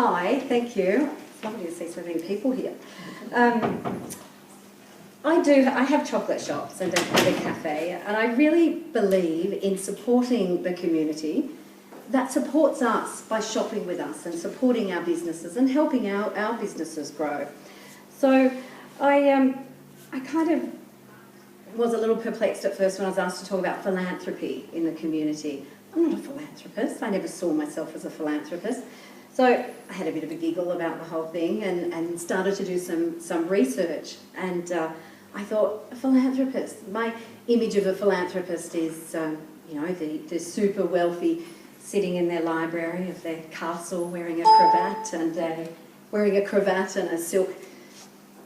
Hi, thank you. It's lovely to see so many people here. I have chocolate shops and a cafe, and I really believe in supporting the community that supports us by shopping with us and supporting our businesses and helping our businesses grow. So I kind of was a little perplexed at first when I was asked to talk about philanthropy in the community. I'm not a philanthropist. I never saw myself as a philanthropist. So I had a bit of a giggle about the whole thing and started to do some research. And I thought, a philanthropist. My image of a philanthropist is, the super wealthy sitting in their library of their castle wearing a cravat and a silk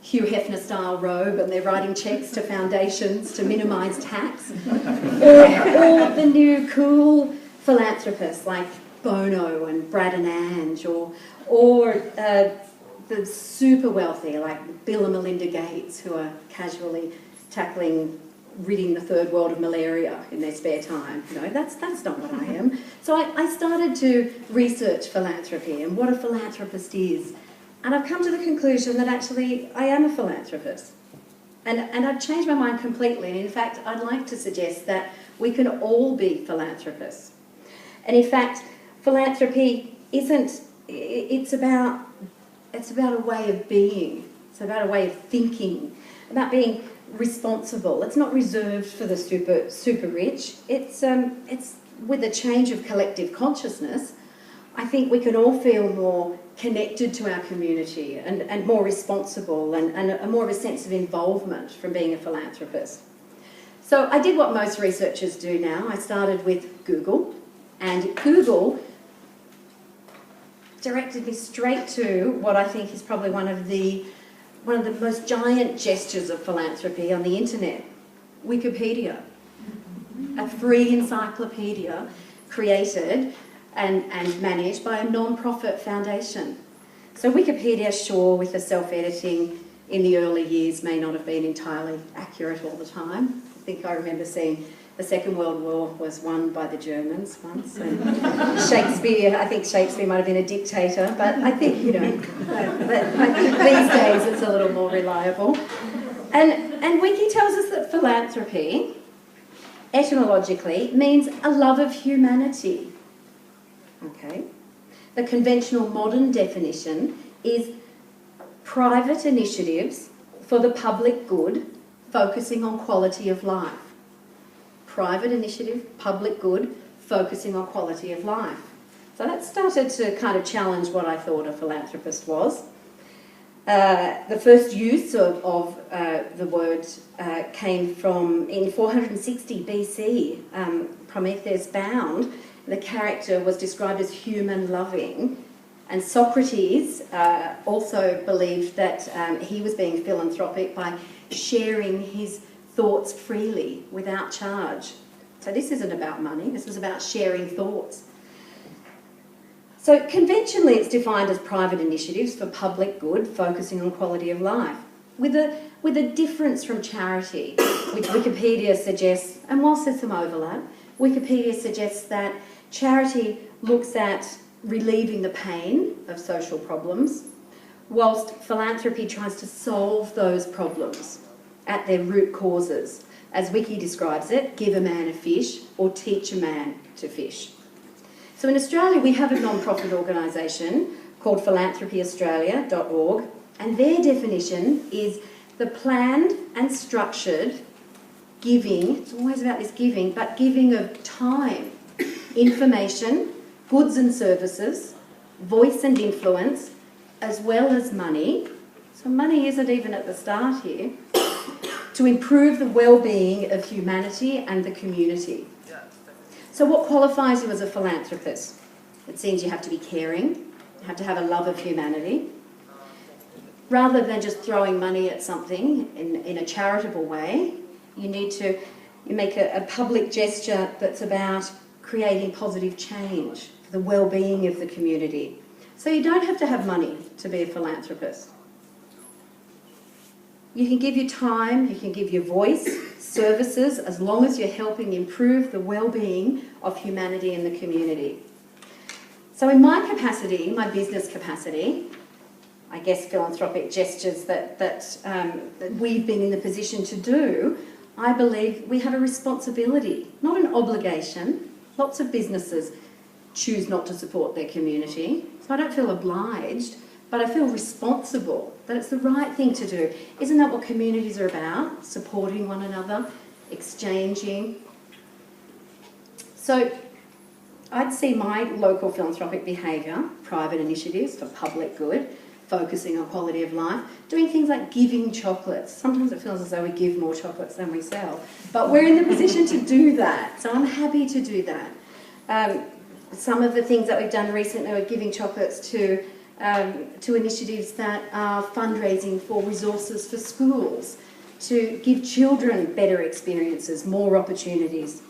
Hugh Hefner style robe, and they're writing cheques to foundations to minimise tax. or the new cool philanthropists like Bono and Brad and Ange, or the super wealthy like Bill and Melinda Gates, who are casually ridding the third world of malaria in their spare time. That's not what I am. So I started to research philanthropy and what a philanthropist is. And I've come to the conclusion that actually I am a philanthropist. And I've changed my mind completely. And in fact, I'd like to suggest that we can all be philanthropists. And in fact, philanthropy it's about a way of being. It's about a way of thinking, about being responsible. It's not reserved for the super rich. It's with a change of collective consciousness, I think we can all feel more connected to our community and more responsible and a more of a sense of involvement from being a philanthropist. So I did what most researchers do now. I started with Google, and Google directed me straight to what I think is probably one of the most giant gestures of philanthropy on the internet, Wikipedia, a free encyclopedia created and managed by a non-profit foundation. So Wikipedia, sure, with the self-editing in the early years, may not have been entirely accurate all the time. I think I remember seeing the Second World War was won by the Germans once, and I think Shakespeare might have been a dictator, but I think, I think these days it's a little more reliable. And Wiki tells us that philanthropy, etymologically, means a love of humanity. Okay. The conventional modern definition is private initiatives for the public good, focusing on quality of life. Private initiative, public good, focusing on quality of life. So that started to kind of challenge what I thought a philanthropist was. The first use of the word came from in 460 BC, Prometheus Bound. The character was described as human-loving, and Socrates also believed that he was being philanthropic by sharing his thoughts freely without charge. So this isn't about money, this is about sharing thoughts. So conventionally it's defined as private initiatives for public good, focusing on quality of life, with a difference from charity, which Wikipedia suggests, and whilst there's some overlap, Wikipedia suggests that charity looks at relieving the pain of social problems, whilst philanthropy tries to solve those problems at their root causes. As Wiki describes it, give a man a fish or teach a man to fish. So in Australia we have a non-profit organisation called philanthropyaustralia.org, and their definition is the planned and structured giving, it's always about this giving, but giving of time, information, goods and services, voice and influence, as well as money. So money isn't even at the start here, to improve the well-being of humanity and the community. So what qualifies you as a philanthropist? It seems you have to be caring, you have to have a love of humanity. Rather than just throwing money at something in a charitable way, you make a public gesture that's about creating positive change for the well-being of the community. So you don't have to have money to be a philanthropist. You can give your time, you can give your voice, services, as long as you're helping improve the well-being of humanity and the community. So in my capacity, my business capacity, I guess philanthropic gestures that we've been in the position to do, I believe we have a responsibility, not an obligation. Lots of businesses choose not to support their community, so I don't feel obliged, but I feel responsible, that it's the right thing to do. Isn't that what communities are about? Supporting one another, exchanging. So I'd see my local philanthropic behaviour, private initiatives for public good, focusing on quality of life, doing things like giving chocolates. Sometimes it feels as though we give more chocolates than we sell, but we're in the position to do that, so I'm happy to do that. Some of the things that we've done recently are giving chocolates to initiatives that are fundraising for resources for schools, to give children better experiences, more opportunities,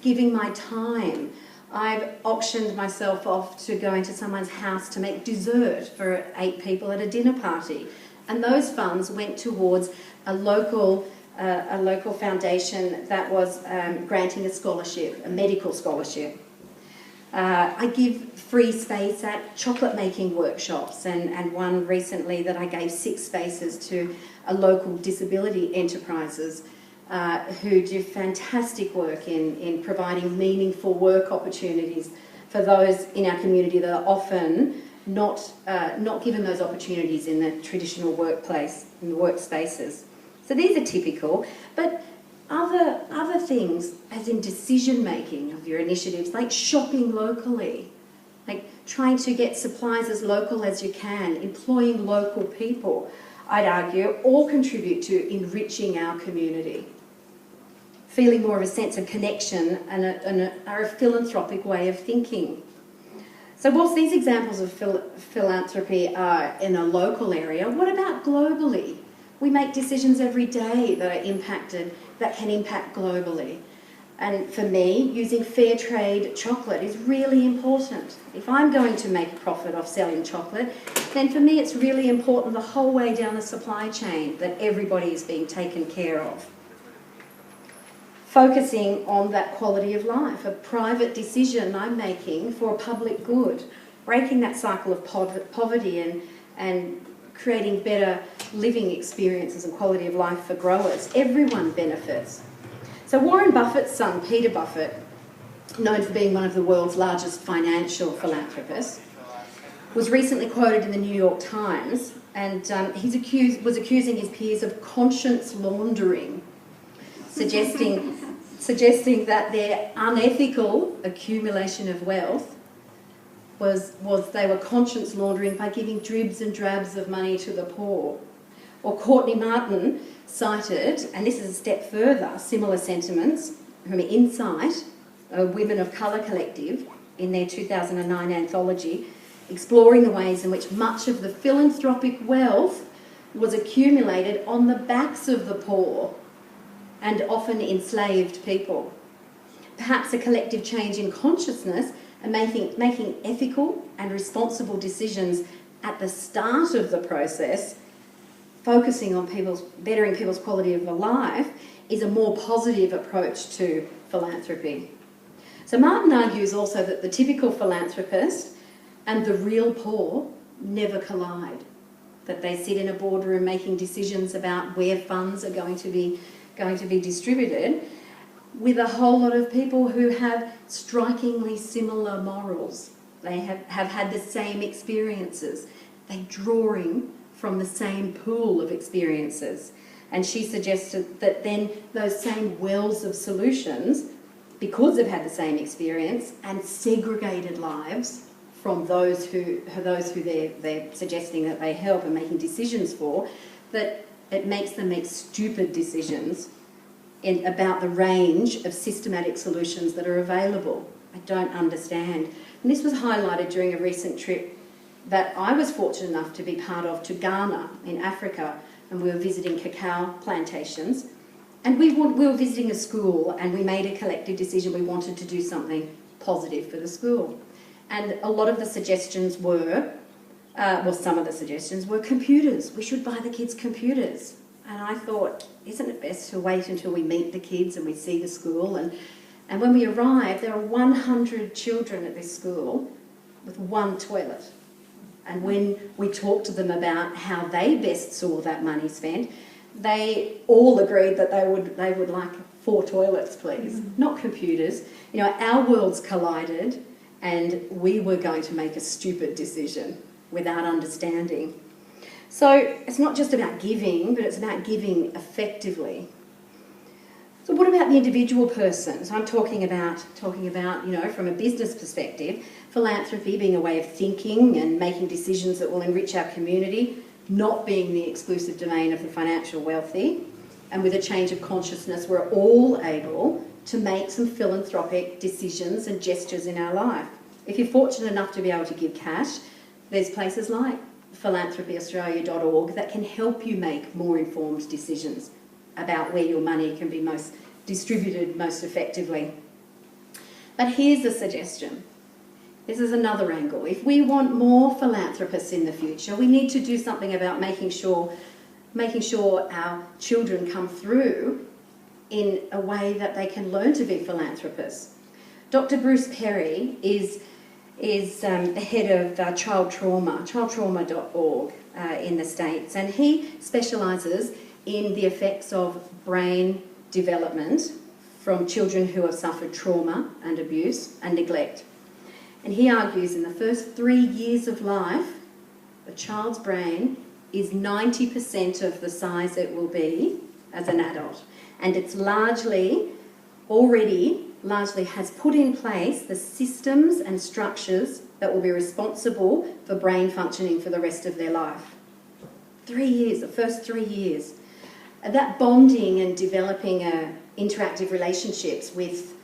giving my time. I've auctioned myself off to go into someone's house to make dessert for 8 people at a dinner party. And those funds went towards a local foundation that was granting a scholarship, a medical scholarship. I give free space at chocolate making workshops, and one recently that I gave 6 spaces to a local disability enterprises who do fantastic work in providing meaningful work opportunities for those in our community that are often not given those opportunities in the traditional workplace, in the workspaces. So these are typical, but other things, as in decision making of your initiatives, like shopping locally, like trying to get supplies as local as you can, employing local people, I'd argue, all contribute to enriching our community. Feeling more of a sense of connection and are a philanthropic way of thinking. So whilst these examples of philanthropy are in a local area, what about globally? We make decisions every day that can impact globally. And for me, using fair trade chocolate is really important. If I'm going to make a profit off selling chocolate, then for me it's really important the whole way down the supply chain that everybody is being taken care of. Focusing on that quality of life, a private decision I'm making for a public good, breaking that cycle of poverty and creating better living experiences and quality of life for growers. Everyone benefits. So Warren Buffett's son, Peter Buffett, known for being one of the world's largest financial philanthropists, was recently quoted in the New York Times, and was accusing his peers of conscience laundering, suggesting that their unethical accumulation of wealth was they were conscience laundering by giving dribs and drabs of money to the poor. Or Courtney Martin cited, and this is a step further, similar sentiments from Insight, a Women of Colour collective, in their 2009 anthology, exploring the ways in which much of the philanthropic wealth was accumulated on the backs of the poor and often enslaved people. Perhaps a collective change in consciousness and making ethical and responsible decisions at the start of the process, focusing on bettering people's quality of life, is a more positive approach to philanthropy. So Martin argues also that the typical philanthropist and the real poor never collide, that they sit in a boardroom making decisions about where funds are going to be distributed, with a whole lot of people who have strikingly similar morals. They have had the same experiences. They're drawing from the same pool of experiences. And she suggested that then those same wells of solutions, because they've had the same experience and segregated lives from those who they're suggesting that they help and making decisions for, that it makes them make stupid decisions about the range of systematic solutions that are available. I don't understand. And this was highlighted during a recent trip that I was fortunate enough to be part of to Ghana in Africa, and we were visiting cacao plantations. And we were visiting a school, and we made a collective decision we wanted to do something positive for the school. And a lot of the suggestions were, some of the suggestions were computers. We should buy the kids computers. And I thought, isn't it best to wait until we meet the kids and we see the school? And when we arrived, there were 100 children at this school, with one toilet. And when we talked to them about how they best saw that money spent, they all agreed that they would like 4 toilets, please, not computers. You know, our worlds collided and we were going to make a stupid decision without understanding. So it's not just about giving, but it's about giving effectively. So what about the individual person? So I'm talking about, you know, from a business perspective, philanthropy being a way of thinking and making decisions that will enrich our community, not being the exclusive domain of the financial wealthy. And with a change of consciousness, we're all able to make some philanthropic decisions and gestures in our life. If you're fortunate enough to be able to give cash, there's places like philanthropyaustralia.org that can help you make more informed decisions about where your money can be most distributed most effectively. But here's a suggestion. This is another angle. If we want more philanthropists in the future, we need to do something about making sure our children come through in a way that they can learn to be philanthropists. Dr. Bruce Perry is the head of child trauma, childtrauma.org in the States, and he specialises in the effects of brain development from children who have suffered trauma and abuse and neglect. And he argues in the first 3 years of life, a child's brain is 90% of the size it will be as an adult. And it's largely has put in place the systems and structures that will be responsible for brain functioning for the rest of their life. 3 years, the first 3 years. That bonding and developing interactive relationships with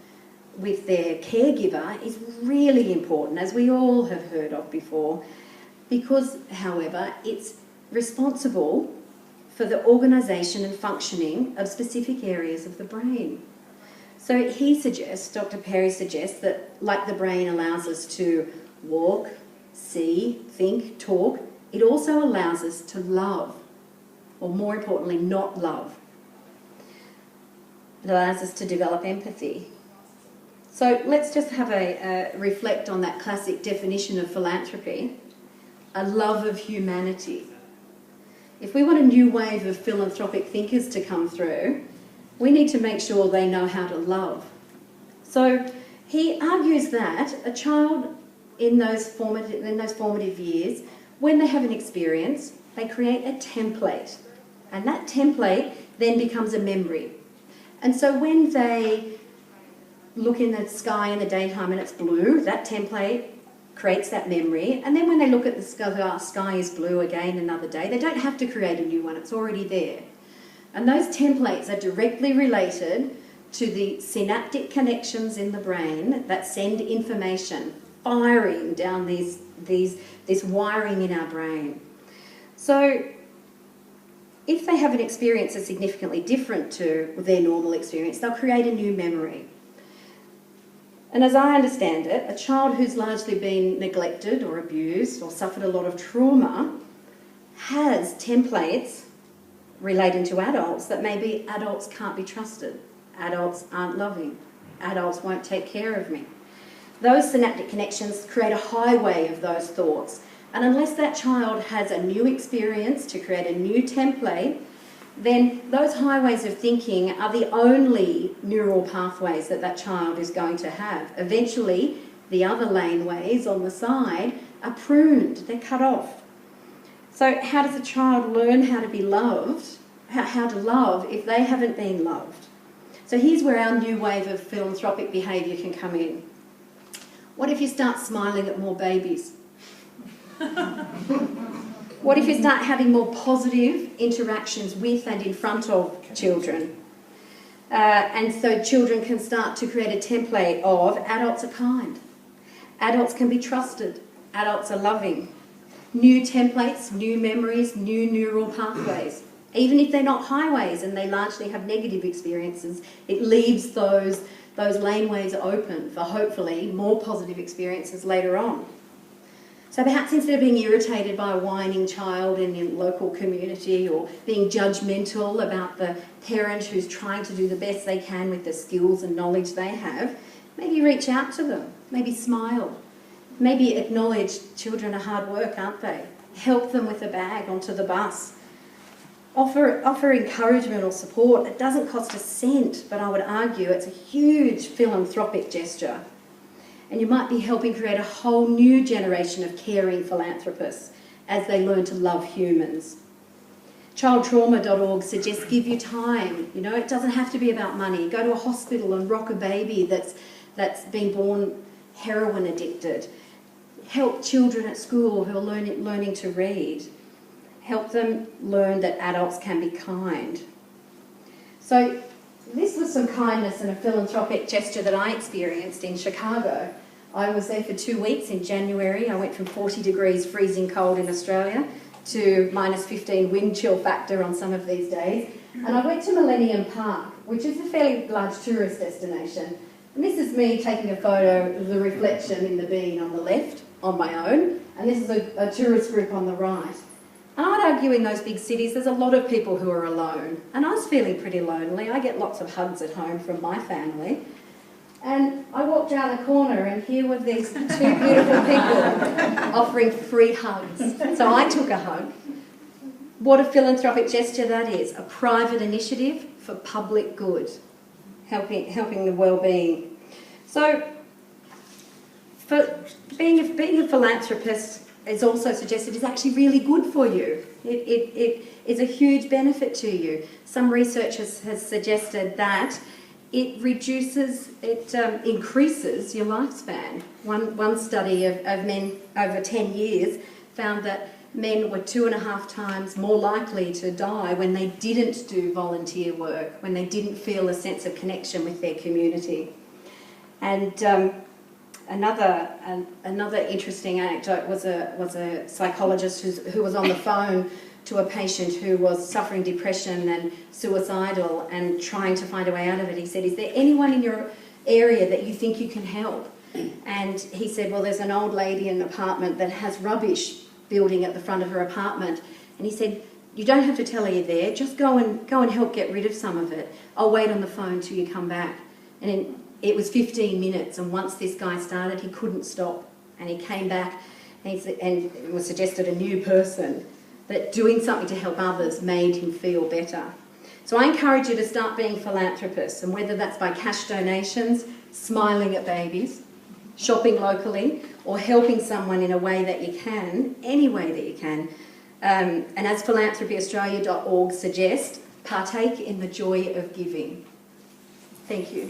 their caregiver is really important, as we all have heard of before, because, however, it's responsible for the organisation and functioning of specific areas of the brain. So he suggests, Dr. Perry suggests, that like the brain allows us to walk, see, think, talk, it also allows us to love, or more importantly, not love. It allows us to develop empathy. So let's just have a reflect on that classic definition of philanthropy, a love of humanity. If we want a new wave of philanthropic thinkers to come through, we need to make sure they know how to love. So he argues that a child in those formative years, when they have an experience, they create a template. And that template then becomes a memory. And so when they look in the sky in the daytime and it's blue, that template creates that memory. And then when they look at the sky is blue again another day, they don't have to create a new one, it's already there. And those templates are directly related to the synaptic connections in the brain that send information firing down this wiring in our brain. So if they have an experience that's significantly different to their normal experience, they'll create a new memory. And as I understand it, a child who's largely been neglected or abused or suffered a lot of trauma has templates relating to adults that maybe adults can't be trusted, adults aren't loving, adults won't take care of me. Those synaptic connections create a highway of those thoughts. And unless that child has a new experience to create a new template, then those highways of thinking are the only neural pathways that that child is going to have. Eventually, the other laneways on the side are pruned, they're cut off. So how does a child learn how to be loved, how to love if they haven't been loved? So here's where our new wave of philanthropic behaviour can come in. What if you start smiling at more babies? What if you start having more positive interactions with and in front of children? And so children can start to create a template of adults are kind, adults can be trusted, adults are loving. New templates, new memories, new neural pathways. Even if they're not highways and they largely have negative experiences, it leaves those laneways open for hopefully more positive experiences later on. So perhaps instead of being irritated by a whining child in your local community or being judgmental about the parent who's trying to do the best they can with the skills and knowledge they have, maybe reach out to them, maybe smile. Maybe acknowledge children are hard work, aren't they? Help them with a bag onto the bus. Offer encouragement or support. It doesn't cost a cent, but I would argue it's a huge philanthropic gesture. And you might be helping create a whole new generation of caring philanthropists as they learn to love humans. Childtrauma.org suggests give you time. You know, it doesn't have to be about money. Go to a hospital and rock a baby that's been born heroin addicted. Help children at school who are learning to read. Help them learn that adults can be kind. So this was some kindness and a philanthropic gesture that I experienced in Chicago. I was there for 2 weeks in January. I went from 40 degrees freezing cold in Australia to minus 15 wind chill factor on some of these days. And I went to Millennium Park, which is a fairly large tourist destination. And this is me taking a photo of the reflection in the bean on the left, on my own. And this is a tourist group on the right. And I'd argue in those big cities, there's a lot of people who are alone. And I was feeling pretty lonely. I get lots of hugs at home from my family. And I walked down the corner and here were these two beautiful people offering free hugs. So I took a hug. What a philanthropic gesture that is. A private initiative for public good, helping the well-being. So for being a philanthropist, it's also suggested is actually really good for you. It is a huge benefit to you. Some research has suggested that it increases your lifespan. One study of men over 10 years found that men were 2.5 times more likely to die when they didn't do volunteer work, when they didn't feel a sense of connection with their community. And Another interesting anecdote was a psychologist who was on the phone to a patient who was suffering depression and suicidal and trying to find a way out of it. He said, "Is there anyone in your area that you think you can help?" And he said, "Well, there's an old lady in an apartment that has rubbish building at the front of her apartment." And he said, "You don't have to tell her you're there. Just go and help get rid of some of it. I'll wait on the phone till you come back." And it was 15 minutes, and once this guy started, he couldn't stop. And he came back, and it was suggested a new person, that doing something to help others made him feel better. So I encourage you to start being philanthropists, and whether that's by cash donations, smiling at babies, shopping locally, or helping someone in a way that you can, any way that you can. And as philanthropyaustralia.org suggests, partake in the joy of giving. Thank you.